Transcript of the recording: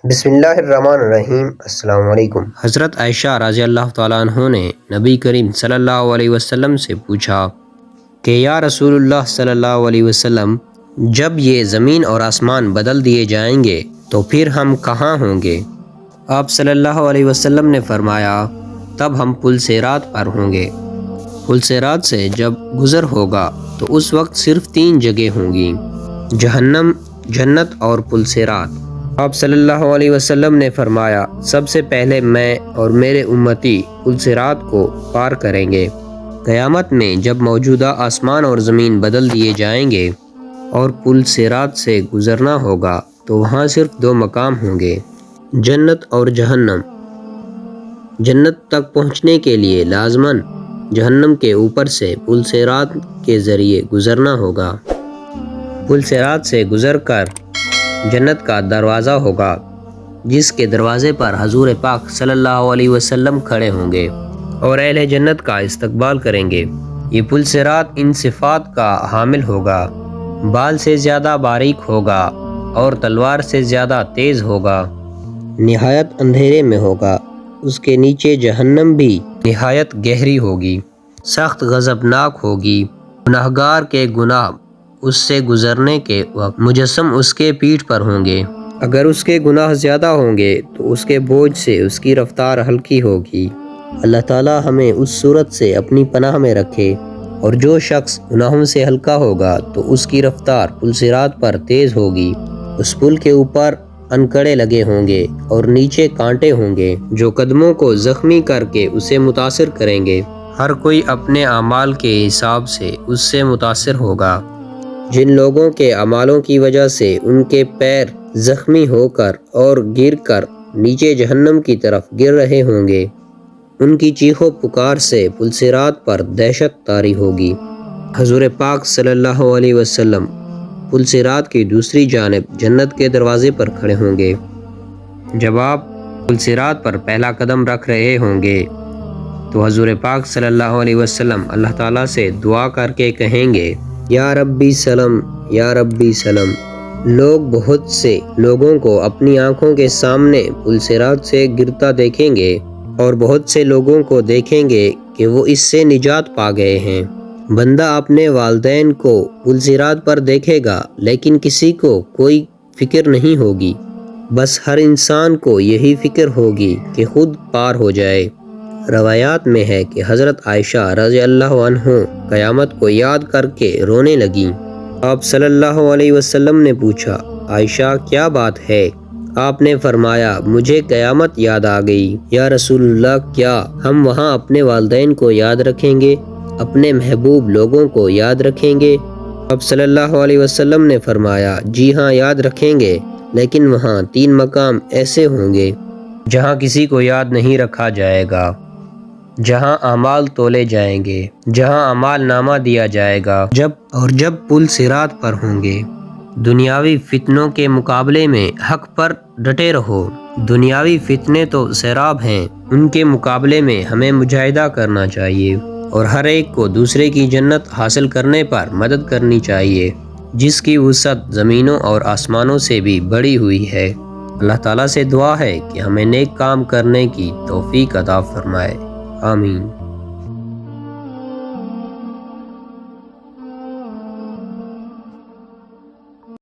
بسم اللہ الرحمن الرحیم۔ السلام علیکم۔ حضرت عائشہ رضی اللہ تعالیٰ عنہ نے نبی کریم صلی اللہ علیہ وسلم سے پوچھا کہ یا رسول اللہ صلی اللہ علیہ وسلم، جب یہ زمین اور آسمان بدل دیے جائیں گے تو پھر ہم کہاں ہوں گے؟ آپ صلی اللہ علیہ وسلم نے فرمایا، تب ہم پل صراط پر ہوں گے۔ پل صراط سے جب گزر ہوگا تو اس وقت صرف 3 جگہ ہوں گی، جہنم، جنت اور پل صراط۔ آپ صلی اللہ علیہ وسلم نے فرمایا، سب سے پہلے میں اور میرے امتی پل صراط کو پار کریں گے۔ قیامت میں جب موجودہ آسمان اور زمین بدل دیے جائیں گے اور پل صراط سے گزرنا ہوگا تو وہاں صرف 2 مقام ہوں گے، جنت اور جہنم۔ جنت تک پہنچنے کے لیے لازماً جہنم کے اوپر سے پل صراط کے ذریعے گزرنا ہوگا۔ پل صراط سے گزر کر جنت کا دروازہ ہوگا، جس کے دروازے پر حضور پاک صلی اللہ علیہ وسلم کھڑے ہوں گے اور اہل جنت کا استقبال کریں گے۔ یہ پل صراط ان صفات کا حامل ہوگا: بال سے زیادہ باریک ہوگا اور تلوار سے زیادہ تیز ہوگا، نہایت اندھیرے میں ہوگا۔ اس کے نیچے جہنم بھی نہایت گہری ہوگی، سخت غضبناک ہوگی۔ گناہگار کے گناہ اس سے گزرنے کے وقت مجسم اس کے پیٹھ پر ہوں گے۔ اگر اس کے گناہ زیادہ ہوں گے تو اس کے بوجھ سے اس کی رفتار ہلکی ہوگی۔ اللہ تعالی ہمیں اس صورت سے اپنی پناہ میں رکھے۔ اور جو شخص گناہوں سے ہلکا ہوگا تو اس کی رفتار پل صراط پر تیز ہوگی۔ اس پل کے اوپر انکڑے لگے ہوں گے اور نیچے کانٹے ہوں گے جو قدموں کو زخمی کر کے اسے متاثر کریں گے۔ ہر کوئی اپنے اعمال کے حساب سے اس سے متاثر ہوگا۔ جن لوگوں کے اعمالوں کی وجہ سے ان کے پیر زخمی ہو کر اور گر کر نیچے جہنم کی طرف گر رہے ہوں گے، ان کی چیخ و پکار سے پل صراط پر دہشت طاری ہوگی۔ حضور پاک صلی اللہ علیہ وسلم پل صراط کی دوسری جانب جنت کے دروازے پر کھڑے ہوں گے۔ جب آپ پل صراط پر پہلا قدم رکھ رہے ہوں گے تو حضور پاک صلی اللہ علیہ وسلم اللہ تعالیٰ سے دعا کر کے کہیں گے، یا ربی سلم، یا ربی سلم۔ لوگ بہت سے لوگوں کو اپنی آنکھوں کے سامنے پل صراط سے گرتا دیکھیں گے اور بہت سے لوگوں کو دیکھیں گے کہ وہ اس سے نجات پا گئے ہیں۔ بندہ اپنے والدین کو پل صراط پر دیکھے گا لیکن کسی کو کوئی فکر نہیں ہوگی، بس ہر انسان کو یہی فکر ہوگی کہ خود پار ہو جائے۔ روایات میں ہے کہ حضرت عائشہ رضی اللہ عنہ قیامت کو یاد کر کے رونے لگیں۔ آپ صلی اللہ علیہ وسلم نے پوچھا، عائشہ کیا بات ہے؟ آپ نے فرمایا، مجھے قیامت یاد آ گئی۔ یا رسول اللہ، کیا ہم وہاں اپنے والدین کو یاد رکھیں گے، اپنے محبوب لوگوں کو یاد رکھیں گے؟ آپ صلی اللہ علیہ وسلم نے فرمایا، جی ہاں یاد رکھیں گے، لیکن وہاں 3 مقام ایسے ہوں گے جہاں کسی کو یاد نہیں رکھا جائے گا، جہاں اعمال تولے جائیں گے، جہاں اعمال نامہ دیا جائے گا، جب پل صراط پر ہوں گے۔ دنیاوی فتنوں کے مقابلے میں حق پر ڈٹے رہو۔ دنیاوی فتنے تو سیراب ہیں، ان کے مقابلے میں ہمیں مجاہدہ کرنا چاہیے اور ہر ایک کو دوسرے کی جنت حاصل کرنے پر مدد کرنی چاہیے، جس کی وسعت زمینوں اور آسمانوں سے بھی بڑی ہوئی ہے۔ اللہ تعالیٰ سے دعا ہے کہ ہمیں نیک کام کرنے کی توفیق عطا فرمائے۔ آمین۔